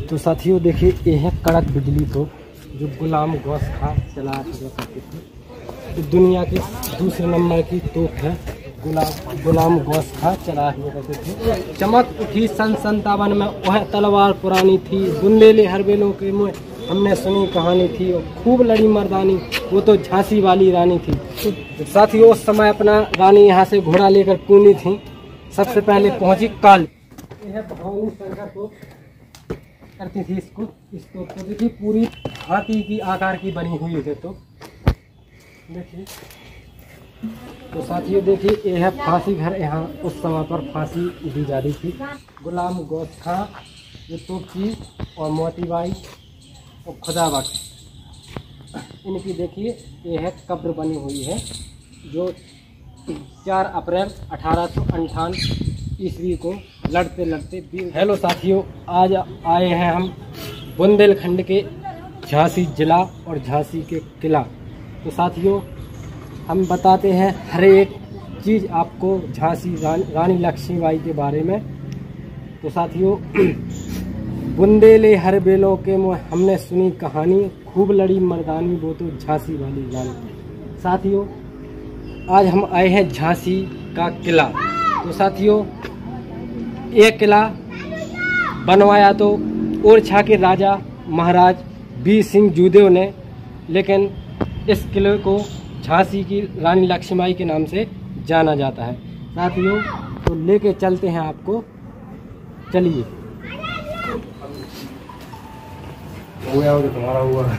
तो साथियों देखिए, ये है कड़क बिजली तोप जो गुलाम गौस खां चलाया करते थे। तो दुनिया के दूसरे नंबर की तोप है, गुलाम गौस खां चलाया हुआ करते थे। चमक उठी सन 57 में, वह तलवार पुरानी थी, बुंदेले हरबेलों के मुँह हमने सुनी कहानी थी, और खूब लड़ी मर्दानी, वो तो झांसी वाली रानी थी। तो साथियों उस समय अपना रानी यहाँ से घोड़ा लेकर कूनी थी। सबसे पहले पहुंची काल, यह भवानी शंकर को करती थी इसको, इस तोप को देखिए पूरी हाथी की आकार की बनी हुई है। तो देखिए, तो साथियों देखिए, यह है फांसी घर। यहाँ उस समय पर फांसी दी जा रही थी। गुलाम गौस खां, ये तोप की, और मोतीबाई और खुदा बख्श, इनकी देखिए ये है कब्र बनी हुई है, जो 4 अप्रैल 1858 ईस्वी को लड़ते लड़ते। हेलो साथियों, आज आए हैं हम बुंदेलखंड के झांसी जिला और झांसी के किला। तो साथियों हम बताते हैं हर एक चीज़ आपको झांसी रानी लक्ष्मीबाई के बारे में। तो साथियों बुंदेले हर बेलों के मुँह हमने सुनी कहानी, खूब लड़ी मर्दानी, वो तो झांसी वाली रानी। साथियों आज हम आए हैं झांसी का किला। तो साथियों ये किला बनवाया तो ओरछा के राजा महाराज वीर सिंह जूदेव ने, लेकिन इस किले को झांसी की रानी लक्ष्मीबाई के नाम से जाना जाता है। साथियों तो लेके चलते हैं आपको, चलिए। तुम्हारा हुआ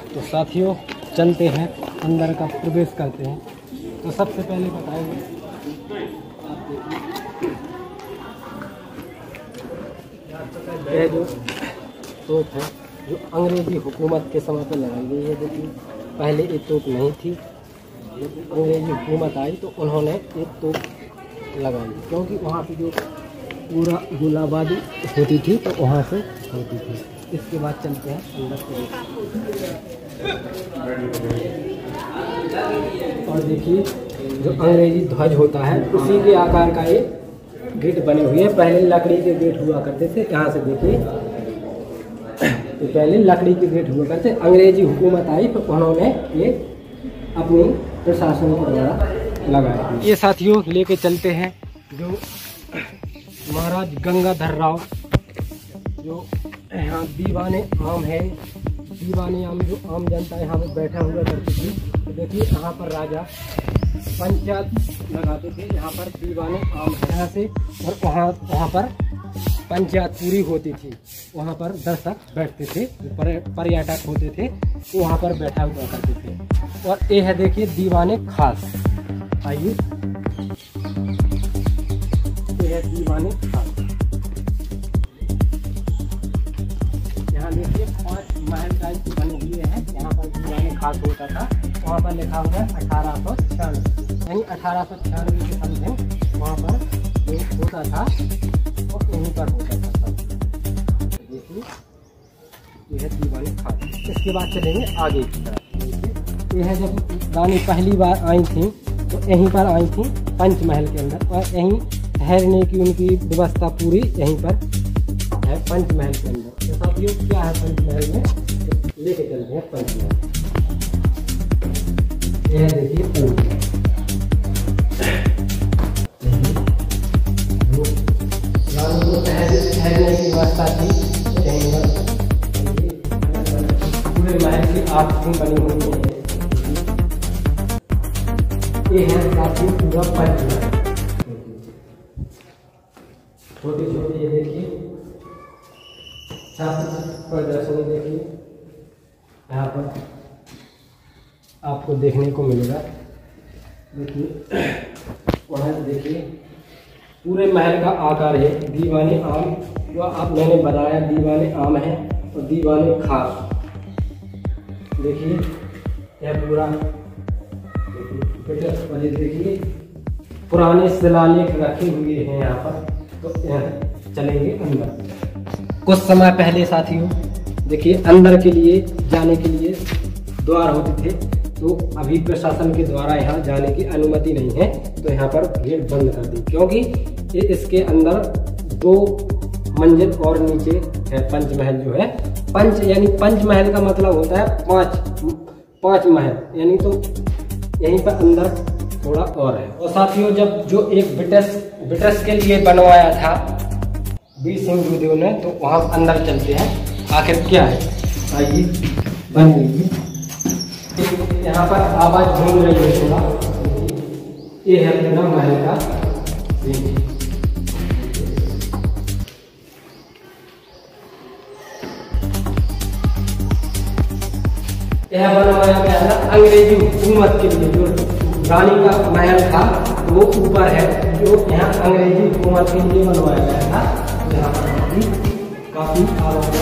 तो साथियों चलते हैं, अंदर का प्रवेश करते हैं। तो सबसे पहले बताएंगे, यह जो तोप है जो अंग्रेजी हुकूमत के समय पर लगाई गई है। देखिए पहले ये तोप नहीं थी, जब अंग्रेजी हुकूमत आई तो उन्होंने एक तोप लगाई, क्योंकि वहाँ पे जो पूरा गोलाबारी होती थी तो वहाँ से होती थी। इसके बाद चलते हैं अंदर के। और देखिए जो अंग्रेजी ध्वज होता है उसी के आकार का ये गेट बने हुए हैं। पहले लकड़ी के गेट हुआ करते थे, यहाँ से देखिए, तो पहले लकड़ी के गेट हुआ करते। अंग्रेजी हुकूमत आई तो उन्होंने ये अपनी प्रशासन के द्वारा लगाया। ये साथियों लेके चलते हैं जो महाराज गंगाधर राव, जो यहाँ दीवाने आम है, दीवाने आम जो आम जनता यहाँ पर बैठा हुआ करती थी। तो देखिए यहाँ पर राजा पंचायत लगाते थे, यहाँ पर दीवाने आम यहाँ से, और वहाँ पर पंचायत पूरी होती थी, वहाँ पर दर्शक बैठते थे, पर्यटक होते थे तो वहाँ पर बैठा हुआ करते थे। और ये है देखिए दीवाने खास, आइए ये है दीवाने खास। यहाँ देखिए 5 महल टाइप के बने हुए हैं। यहाँ पर दीवाने खास होता था, वहाँ पर लिखा हुआ है 1896, यानी 1896 के समथिंग वहाँ पर जो होता था और यहीं पर होता था सब। देखिए ये है दीवाने खास। इसके बाद चलेंगे आगे की तरफ। ये है जब रानी पहली बार आई थी तो यहीं पर आई थी पंचमहल के अंदर, और यहीं ठहरने की उनकी व्यवस्था पूरी यहीं पर है पंचमहल के अंदर। तो साथियों क्या है पंचमहल में, तो लेके चलते हैं पंचमहल। यह देखिए पंचमहल, रानी को ठहरने की व्यवस्था थी यहीं पर। पूरे महल की आकृति बनी हुई है। ये है काफी पूरा पंचमहल, छोटी छोटी ये देखिए प्रदर्शनी देखिए यहाँ पर आपको देखने को मिलेगा। देखिए वहाँ देखिए पूरे महल का आकार है। दीवाने आम जो आप मैंने बनाया दीवाने आम है, और दीवाने खास देखिए यह पूरा देखिए पुराने शिलालेख रखे हुए हैं यहाँ पर। तो चलेंगे अंदर। कुछ समय पहले साथियों देखिए अंदर के लिए जाने के लिए द्वार होते थे, तो अभी प्रशासन के द्वारा यहाँ जाने की अनुमति नहीं है, तो यहाँ पर गेट बंद कर दी, क्योंकि इसके अंदर 2 मंजिल और नीचे है पंचमहल जो है। यानी पंचमहल का मतलब होता है 5 महल, यानी तो यहीं पर अंदर थोड़ा और है। और साथियों जब जो एक ब्रिटिश के लिए बनवाया था वीर सिंह जोदेव ने, तो वहाँ अंदर चलते हैं आखिर क्या है। आइए बन लीजिए। यहाँ पर आवाज घूम रही है थोड़ा, ये है पूरा महल का। यह बनवाया गया था अंग्रेजी हुकूमत के लिए। जो रानी का महल था वो ऊपर है, जो यहाँ अंग्रेजी हुकूमत के लिए बनवाया गया था। यहाँ पर काफी आवाज है।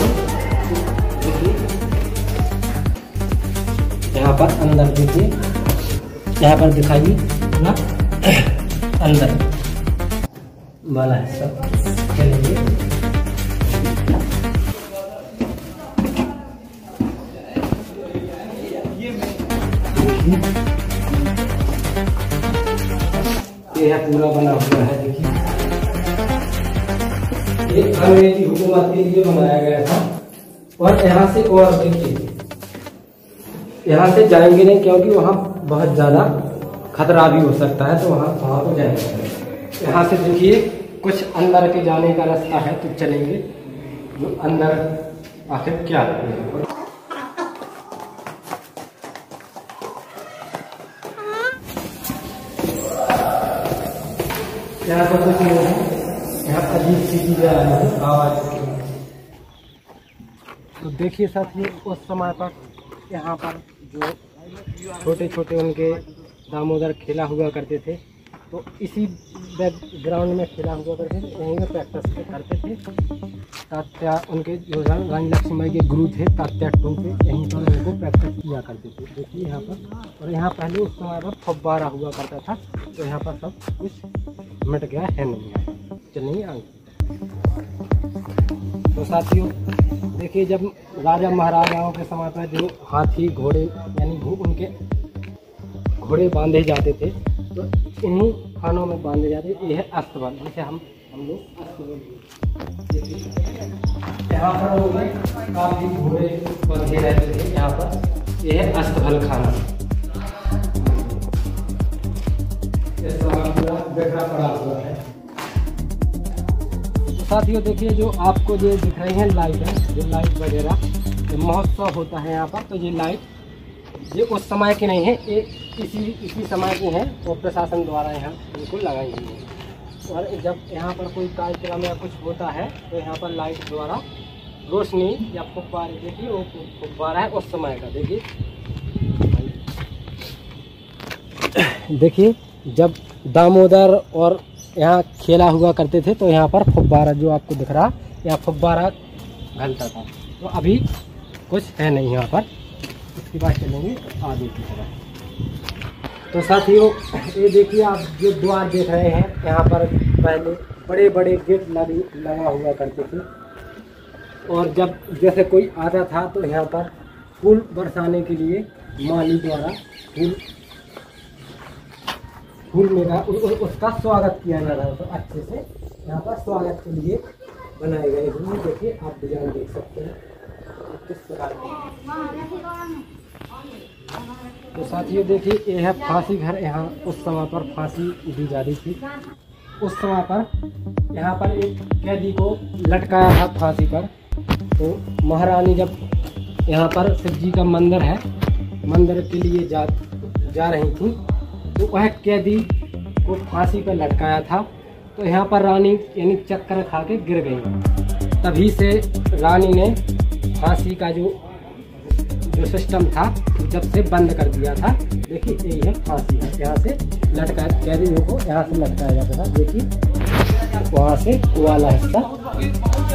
यहाँ पर अंदर देखिए, यहाँ पर दिखाइए ना अंदर वाला हिस्सा। चलिए यह पूरा बना हुआ है। देखिए ये अंग्रेजी हुकूमत के लिए बनाया गया था। और यहाँ से और देखिए, यहाँ से जाएंगे नहीं क्योंकि वहाँ बहुत ज़्यादा खतरा भी हो सकता है, तो वहाँ को जाएंगे। यहाँ से देखिए कुछ अंदर के जाने का रास्ता है, तो चलेंगे जो अंदर आखिर क्या है। यहाँ पर कुछ नहीं है, यहाँ अजीब सी चीजें आ रही है आवाज। तो देखिए साथियों उस समय पर यहाँ पर जो छोटे छोटे उनके दामोदर खेला हुआ करते थे, तो इसी ग्राउंड में खेला हुआ करते थे, यहीं में प्रैक्टिस करते थे। तात्या उनके जो रानी लक्ष्मीबाई के गुरु थे तात्या टू पे, यहीं पर उनको प्रैक्टिस किया करते थे। देखिए यहाँ पर, और यहाँ पहले उस समय पर फव्वारा हुआ करता था, तो यहाँ पर सब कुछ मिट गया है, नहीं है। चलिए आगे। तो साथियों देखिए जब राजा महाराजाओं के समय पर जो हाथी घोड़े यानी उनके घोड़े बांधे जाते थे, तो इन्हीं खानों में बांधे जाते थे। ये है अस्तबल, जैसे हम लोग अस्तबल। यहाँ पर काफी घोड़े बांधे रहते थे। यहाँ पर यह है अस्तबल खाना, पूरा बिखरा पड़ा हुआ है। तो साथियों देखिए जो आपको जो दिख रही है लाइट है, जो लाइट वगैरह महोत्सव होता है यहाँ पर, तो ये लाइट ये उस समय की नहीं है, ये इसी समय की है, और प्रशासन द्वारा यहाँ बिल्कुल लगाई हुई है। और जब यहाँ पर कोई कार्यक्रम या कुछ होता है, तो यहाँ पर लाइट द्वारा रोशनी या फुब्बारे, देखिए वो फुब्बारा है उस समय का। देखिए जब दामोदर और यहाँ खेला हुआ करते थे, तो यहाँ पर फुब्बारा जो आपको दिख रहा, यहाँ फुब्बारा घलता था। तो अभी कुछ है नहीं यहाँ पर। इसके बाद चलेंगे आगे की तरफ। तो साथियों ये देखिए आप जो द्वार देख रहे हैं, यहाँ पर पहले बड़े बड़े गेट लगा हुआ करते थे, और जब जैसे कोई आता था तो यहाँ पर फूल बरसाने के लिए माली द्वारा फूल मेरा उसका स्वागत किया जा रहा है। तो अच्छे से यहाँ पर स्वागत के लिए बनाए गए हुए, देखिए आप डिजाइन देख सकते हैं किस प्रकार के। तो साथियों देखिए ये है फांसी घर। यहाँ उस समय पर फांसी दी जा रही थी। उस समय पर यहाँ पर एक कैदी को लटकाया था फांसी पर। तो महारानी जब यहाँ पर शिव जी का मंदिर है, मंदिर के लिए जा रही थी, तो वह कैदी को फांसी पर लटकाया था। तो यहाँ पर रानी यानी चक्कर खा के गिर गई। तभी से रानी ने फांसी का जो सिस्टम था जब से बंद कर दिया था। देखिए यही है फांसी है, यहाँ से लटका कैदियों को यहाँ से लटकाया जाता था। देखिए वहाँ से वाला हिस्सा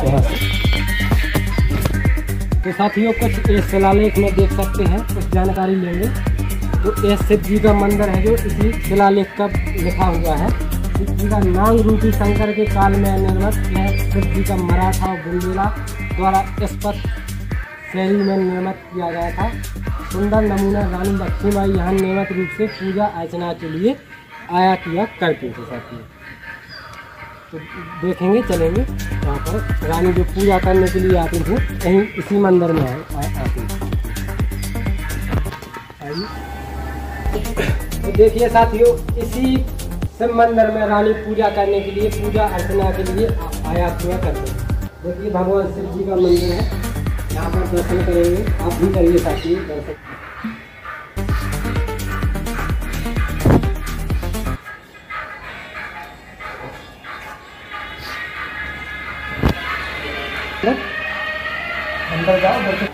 यहाँ से। तो साथियों कुछ इस शिलालेख में देख सकते हैं, कुछ जानकारी लेंगे। तो ये शिव जी का मंदिर है जो इसी शिलालेख का लिखा हुआ है। शिव जी का नाग रूपी शंकर के काल में निर्मित यह शिव जी का मराठा और बुंदेला द्वारा इस पर शैली में निर्मित किया गया था। सुंदर नमूना रानी लक्ष्मीबाई यहाँ नियमित रूप से पूजा अर्चना के लिए आया किया करते थे साथी। तो देखेंगे चलेंगे वहाँ पर रानी जो पूजा करने के लिए आती थी यहीं इसी मंदिर में आती थी। तो देखिए साथियों इसी शिव मंदिर में रानी पूजा करने के लिए पूजा अर्चना के लिए आया किया करते हैं। देखिए भगवान शिव जी का मंदिर है, यहाँ पर दर्शन करेंगे, आप भी करिए साथियों दर्शन। अंदर जाओ दर्शन।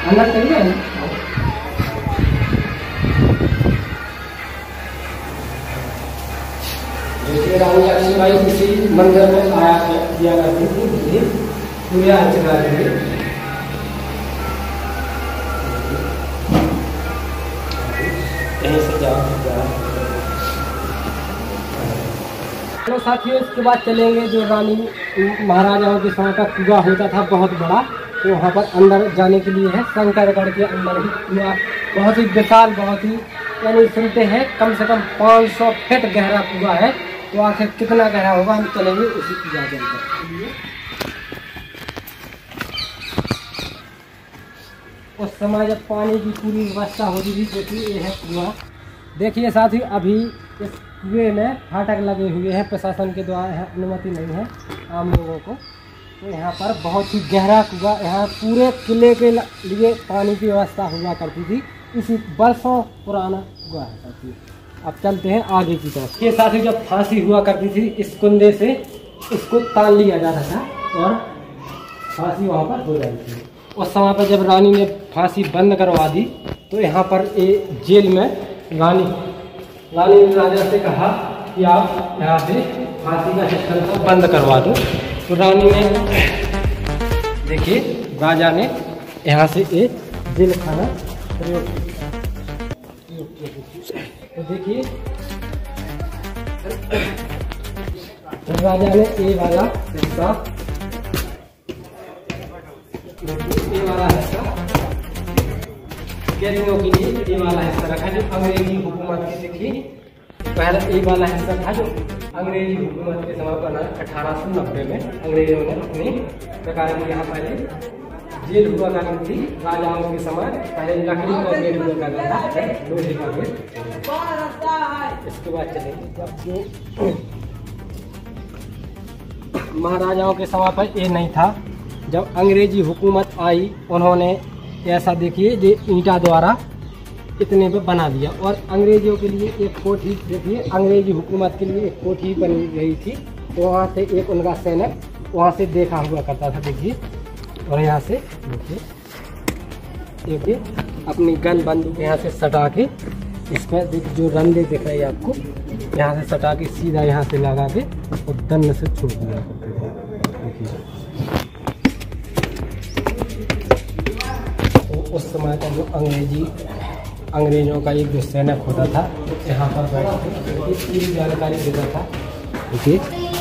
अंदर चलिए। रानी लक्ष्मीबाई किसी मंदिर में आया किया करती थी पूजा अर्चना के लिए। यहीं से जाओ। तो साथियों इसके बाद चलेंगे जो रानी महाराजाओं के समय का कुआं होता था बहुत बड़ा, तो वहाँ पर अंदर जाने के लिए है शंकरगढ़ के अंदर ही कुआं बहुत ही विशाल, बहुत ही यानी सुनते हैं कम से कम 500 फीट गहरा कुआं है। तो आखिर कितना गहरा होगा हम चलेंगे उसी की जानकारी। उस समय जब पानी की पूरी व्यवस्था होती थी, देखिए ये है कुआं। देखिए साथियों अभी इस कुएं में फाटक लगे हुए हैं, प्रशासन के द्वारा यहाँ अनुमति नहीं है आम लोगों को। तो यहाँ पर बहुत ही गहरा कुआं, यहाँ पूरे किले के लिए पानी की व्यवस्था हुआ करती थी। इसी वर्षों पुराना कुआं है साथियों। अब चलते हैं आगे की तरफ। ये साथियों जब फांसी हुआ करती थी इस कुंदे से इसको तान लिया जाता था और फांसी वहाँ पर हो जाती थी। उस समय पर जब रानी ने फांसी बंद करवा दी तो यहाँ पर एक जेल में रानी ने राजा से कहा कि आप यहाँ से फांसी का सिस्टम को बंद करवा दो। तो रानी ने देखिए राजा ने यहाँ से एक जेल खाना प्रयोग किया। तो देखिए राजा ने ये वाला हिस्सा कैदियों के लिए ये वाला हिस्सा रखा जो अंग्रेजी हुकूमत की देखिए पहला ये वाला हिस्सा था जो अंग्रेजी हुकूमत के समय बना 1890 में अंग्रेजों ने अपने प्रकार की यहाँ पहले जेल हुआ करती थी। राजाओं के समय पहले लकड़ी का गेट हुआ करता था, लोहे का गेट। इसके बाद चलेंगे अब जो महाराजाओं के समय पर ये नहीं था। जब अंग्रेजी हुकूमत आई उन्होंने ऐसा देखिए ये ईंटा द्वारा इतने पे बना दिया और अंग्रेजों के लिए एक कोठी देखिए अंग्रेजी हुकूमत के लिए एक कोठी बनी गई थी। तो वहाँ से एक उनका सैनिक वहाँ से देखा हुआ करता था देखिए। और यहाँ से देखिए अपनी गन बंदूक यहाँ से सटा के इसमें देखिए जो रंधे दिख रहे हैं आपको यहाँ से सटा के सीधा यहाँ से लगा के और दंड से छोड़ दिया करते थे देखिए। तो उस समय का जो अंग्रेजों का एक जो सैनिक होता था यहाँ पर बैठ के पूरी जानकारी देता था देखिए।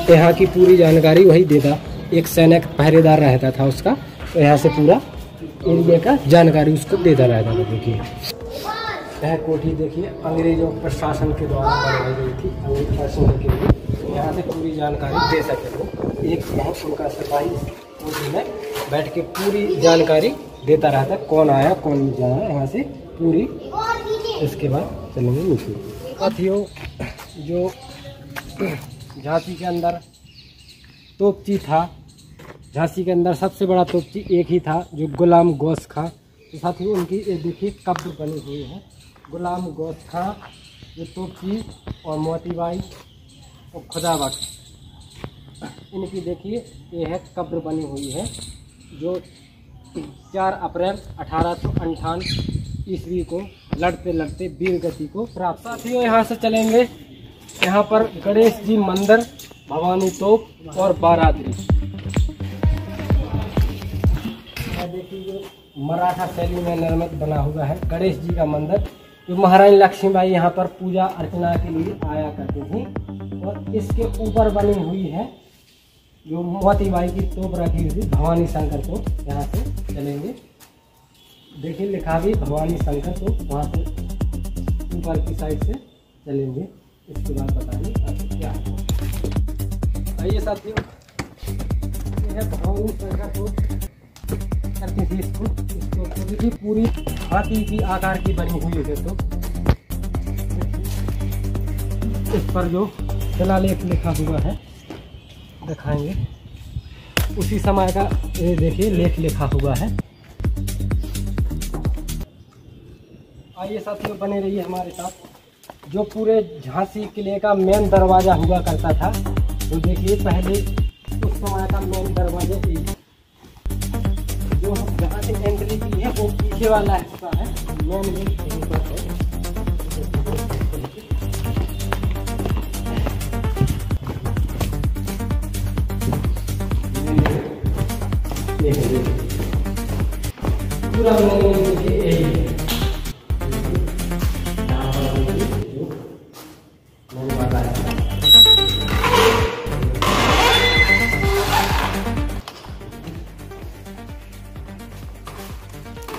यहाँ की पूरी जानकारी वही देता, एक सैनिक पहरेदार रहता था उसका, तो यहाँ से पूरा एरिया का जानकारी उसको देता रहता था देखिए। यह कोठी देखिए अंग्रेजों प्रशासन के द्वारा बनाई गई थी अंग्रेज शासन के लिए, यहाँ से पूरी जानकारी दे सके। तो एक बहुत उनका सिपाही कोठी में बैठ के पूरी जानकारी देता रहता कौन आया कौन नहीं जाना यहाँ से पूरी। इसके बाद चलेंगे नीचे। साथियों जो झांसी के अंदर तोपची था, झांसी के अंदर सबसे बड़ा तोपची एक ही था जो गुलाम गौस खां। तो साथियों उनकी ये देखिए कब्र बनी हुई है। गुलाम गौस खां ये तोपची और मोतीबाई और खुदाबख्श इनकी देखिए ये है कब्र बनी हुई है जो 4 अप्रैल 1858 ईस्वी को लड़ते लड़ते वीर गति को प्राप्त। साथियों यहाँ से चलेंगे, यहाँ पर गणेश जी मंदिर, भवानी तोप और बारादरी। है देखिए जो मराठा शैली में निर्मित बना हुआ है गणेश जी का मंदिर, जो महारानी लक्ष्मीबाई यहाँ पर पूजा अर्चना के लिए आया करती थी। और इसके ऊपर बनी हुई है जो मोतीबाई की तोप रखी हुई थी, भवानी शंकर तोप। यहाँ से चलेंगे, देखिए लिखा भी भवानी शंकर तोप, वहाँ से ऊपर की साइड से चलेंगे, इसके बाद बताइए आपको क्या है। आइए साथियों, ये है भवानी शंकर तोप करती थी इसको देखिए पूरी हाथी की आकार की बनी हुई है। तो इस पर जो शिलालेख लिखा हुआ है दिखाएंगे, उसी समय का ये देखिए लेख लिखा हुआ है। आइए साथियों बने रहिए हमारे साथ। जो पूरे झांसी किले का मेन दरवाजा हुआ करता था, तो देखिए पहले उस समय का मेन दरवाजा जो जहाँ से एंट्री की है वो पीछे वाला हिस्सा है, मेन गेट यहीं पर है। पूरा यही है।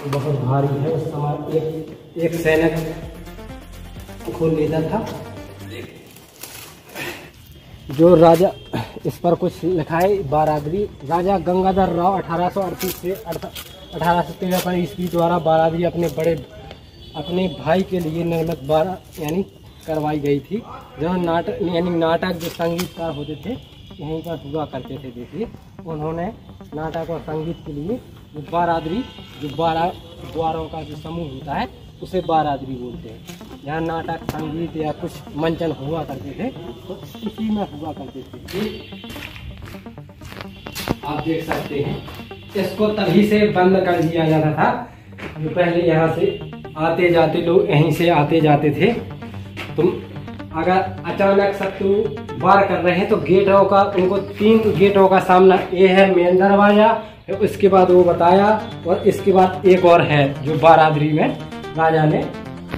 बहुत भारी है, उस समय एक सैनिक खोल लेता था। जो राजा, इस पर कुछ लिखा है बारादरी, राजा गंगाधर राव 1838 से 1853 ईस्वी द्वारा बारादरी अपने भाई के लिए निर्मित यानी करवाई गई थी। जो नाटक जो संगीतकार होते थे यहीं पर हुआ करते थे। देखिए उन्होंने नाटक और संगीत के लिए जो बारादरी, जो 12 द्वारों का जो समूह होता है उसे बारादरी बोलते हैं। यहाँ नाटक संगीत या कुछ मंचन हुआ करते थे तो इसी में हुआ करते थे। आप देख सकते हैं, इसको तभी से बंद कर दिया जाता था। जो पहले यहाँ से आते जाते लोग यहीं से आते जाते थे। तुम अगर अचानक शत्रु वार कर रहे हैं तो गेटों का, उनको 3 गेटों का सामना, ये है मेन दरवाजा, उसके बाद वो बताया, और इसके बाद एक और है जो बारादरी में राजा ने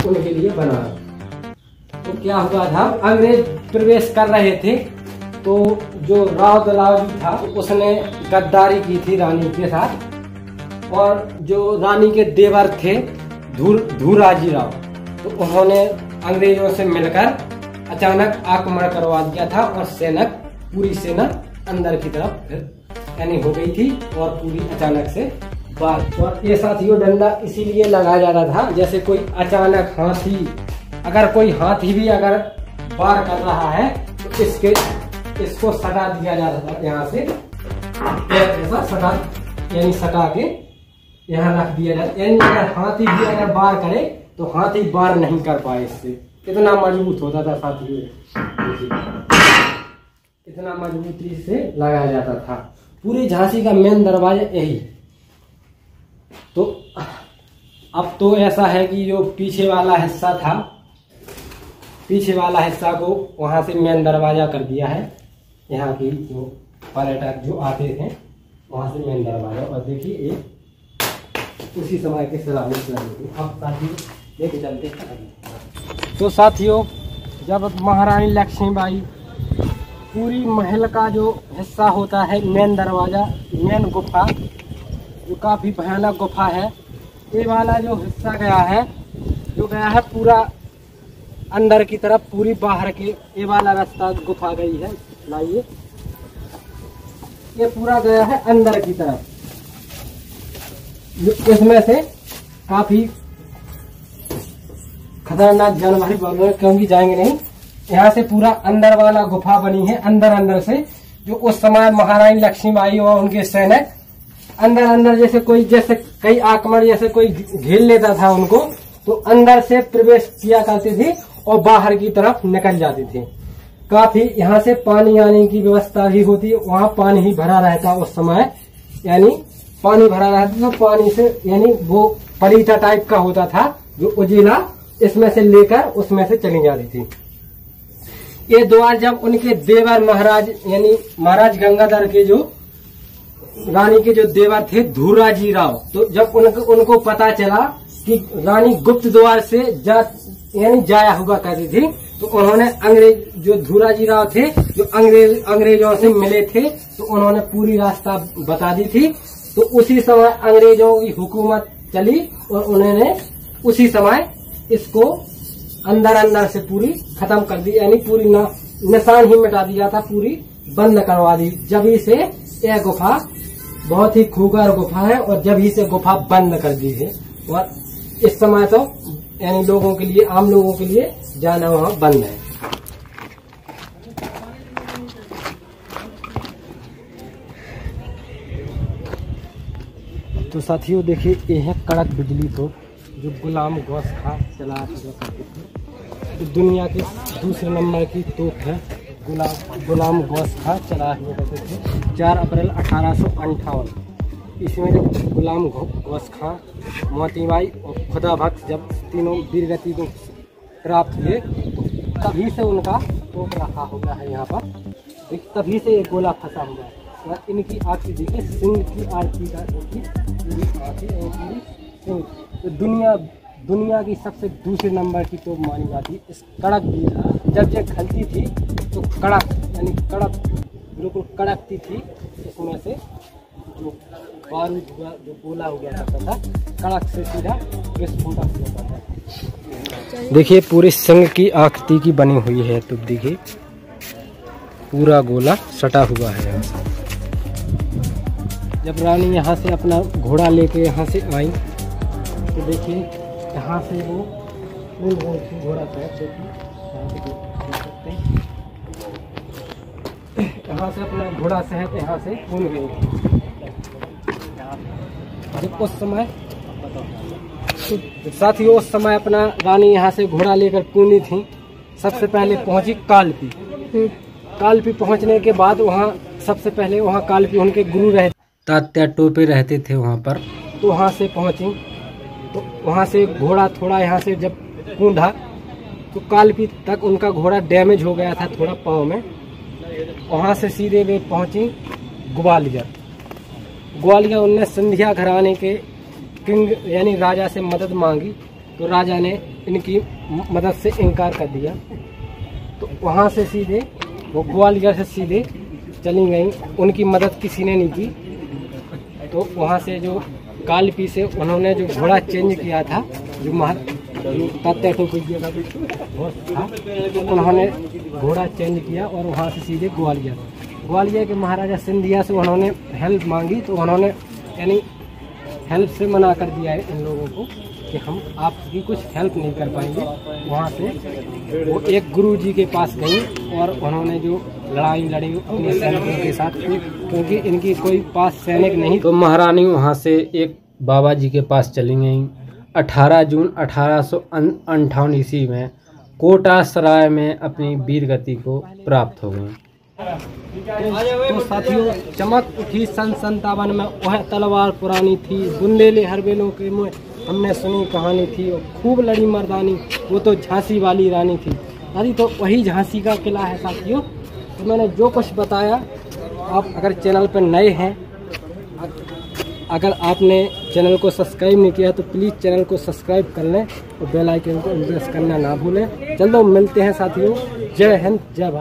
उनके लिए बनाया। तो क्या हुआ था, अंग्रेज प्रवेश कर रहे थे तो जो राव दलावजी था उसने गद्दारी की थी रानी के साथ, और जो रानी के देवर थे धूराजी राव, तो उन्होंने अंग्रेजों से मिलकर अचानक आक्रमण करवा दिया था और पूरी सेना अंदर की तरफ यानी हो गई थी और पूरी अचानक से बात। और ये साथियों डंडा इसीलिए लगाया जाता था, जैसे कोई अचानक कोई हाथी भी अगर वार कर रहा है तो इसको सटा दिया जाता था, यहाँ से ऐसा यानी सटा के यहाँ रख दिया जाता। यानी अगर हाथी भी अगर वार करे तो हाथी वार नहीं कर पाए, इससे इतना मजबूत होता था साथियों, इतना मजबूती से लगाया जाता था। पूरी झांसी का मेन दरवाजा यही। तो अब तो ऐसा है कि जो पीछे वाला हिस्सा था, पीछे वाला हिस्सा को वहां से मेन दरवाजा कर दिया है। यहाँ की जो पर्यटक जो आते थे वहां से मेन दरवाजा। और देखिए ये उसी समय के शिलालेख लगे थे। अब साथियों लेके चलते हैं। तो साथियों जब महारानी लक्ष्मीबाई पूरी महल का जो हिस्सा होता है मेन दरवाजा, मेन गुफा, जो काफ़ी भयानक गुफा है, ये वाला जो हिस्सा गया है पूरा अंदर की तरफ, पूरी बाहर के ये वाला रास्ता गुफा गई है। लाइए, ये पूरा गया है अंदर की तरफ। इसमें से काफ़ी खतरनाक जानवर बोल रहे हैं क्योंकि जाएंगे नहीं। यहाँ से पूरा अंदर वाला गुफा बनी है, अंदर से जो उस समय महारानी लक्ष्मीबाई और उनके सैनिक अंदर जैसे कई आक्रमण जैसे कोई घेर लेता था उनको, तो अंदर से प्रवेश किया करते थे और बाहर की तरफ निकल जाते थे। काफी यहाँ से पानी आने की व्यवस्था भी होती है, वहाँ पानी ही भरा रहता उस समय, यानी पानी भरा रहता तो पानी से यानी वो पलीता टाइप का होता था जो उजीला, इसमें से लेकर उसमें से चली जाती थी। ये द्वार जब उनके देवर महाराज यानी महाराज गंगाधर के जो रानी के जो देवर थे धूराजी राव, तो जब उनको पता चला कि रानी गुप्त द्वार से यानी जाया हुआ करती थी, तो उन्होंने जो धूराजी राव थे जो अंग्रेजों से मिले थे, तो उन्होंने पूरी रास्ता बता दी थी। तो उसी समय अंग्रेजों की हुकूमत चली और उन्होंने उसी समय इसको अंदर से पूरी खत्म कर दी, यानी पूरी निशान ही मिटा दिया था, पूरी बंद करवा दी। जब से यह गुफा बहुत ही खूंखार गुफा है और जब से गुफा बंद कर दी है। और इस समय तो यानी लोगों के लिए, आम लोगों के लिए जाना वहाँ बंद है। तो साथियों देखिए, ये है कड़क बिजली तोप जो गुलाम गौस खां चला करते थे। तो दुनिया की दूसरे नंबर की तोप है, गुलाम गौस खां चला हुआ करते थे। 4 अप्रैल 1858 इसमें जब गुलाम गौस खां, मोतीबाई और खुदा भक्त जब तीनों वीरगति को प्राप्त हुए, तभी से उनका तोप रखा हुआ है यहाँ पर। तभी से एक गोला फंसा हुआ है। और इनकी आरती देखिए, सिंह की आरती का पूरी आरती और पूरी सिंह। तो दुनिया की सबसे दूसरे नंबर की तोप मानी जाती है। इस कड़क भी जब ये खलती थी तो कड़क यानी कड़क बिल्कुल कड़कती थी। इसमें से जो बारूद हुआ, जो गोला हो गया करता था, कड़क से सीधा विस्फोटक होता था। देखिए पूरे सिंह की आकृति की बनी हुई है। तो देखिए पूरा गोला सटा हुआ है यहाँ से। जब रानी यहाँ से अपना घोड़ा लेके यहाँ से आई, तो देखिए यहाँ से वो घोड़ा था, यहाँ से अपना घोड़ा सहित यहाँ से कूद गई। जब उस समय साथियों उस समय अपना रानी यहाँ से घोड़ा लेकर कूदी थी, सबसे पहले पहुंची कालपी। कालपी पहुंचने के बाद वहाँ सबसे पहले वहाँ कालपी उनके गुरु रहते, तात्या टोपे रहते थे वहाँ पर। तो वहाँ से पहुंची, तो वहाँ से घोड़ा थोड़ा यहाँ से जब कूदा तो कालपी तक उनका घोड़ा डैमेज हो गया था थोड़ा पाँव में। वहाँ से सीधे वे पहुंची ग्वालियर। उनने सिंधिया घराने के किंग यानी राजा से मदद मांगी, तो राजा ने इनकी मदद से इनकार कर दिया। तो वहाँ से सीधे वो ग्वालियर से सीधे चली गई, उनकी मदद किसी ने नहीं की। तो वहाँ से जो कालपी से उन्होंने जो घोड़ा चेंज किया था, जो तात्या टोपे था, तो उन्होंने घोड़ा चेंज किया और वहाँ से सीधे ग्वालियर के महाराजा सिंधिया से उन्होंने हेल्प मांगी। तो उन्होंने यानी हेल्प से मना कर दिया है इन लोगों को कि हम आपकी कुछ हेल्प नहीं कर पाएंगे। वहाँ से वो एक गुरुजी के पास गई और उन्होंने जो लड़ाई लड़ी अपने सैनिकों के साथ, क्योंकि इनकी कोई पास सैनिक नहीं, तो महारानी वहाँ से एक बाबा जी के पास चली गई। 18 जून 1858 ईस्वी में कोटा सराय में अपनी वीरगति को प्राप्त हो गई। तो साथियों चमक उठी सन 57 में, वह तलवार पुरानी थी, बुंदेले हरबेलों के मुँह हमने सुनी कहानी थी, और खूब लड़ी मर्दानी, वो तो झांसी वाली रानी थी। अरे तो वही झांसी का किला है साथियों। तो मैंने जो कुछ बताया, आप अगर चैनल पर नए हैं, अगर आपने चैनल को सब्सक्राइब नहीं किया तो प्लीज़ चैनल को सब्सक्राइब कर लें और बेल आइकन को प्रेस करना ना भूलें। चलो मिलते हैं साथियों। जय हिंद, जय भारत।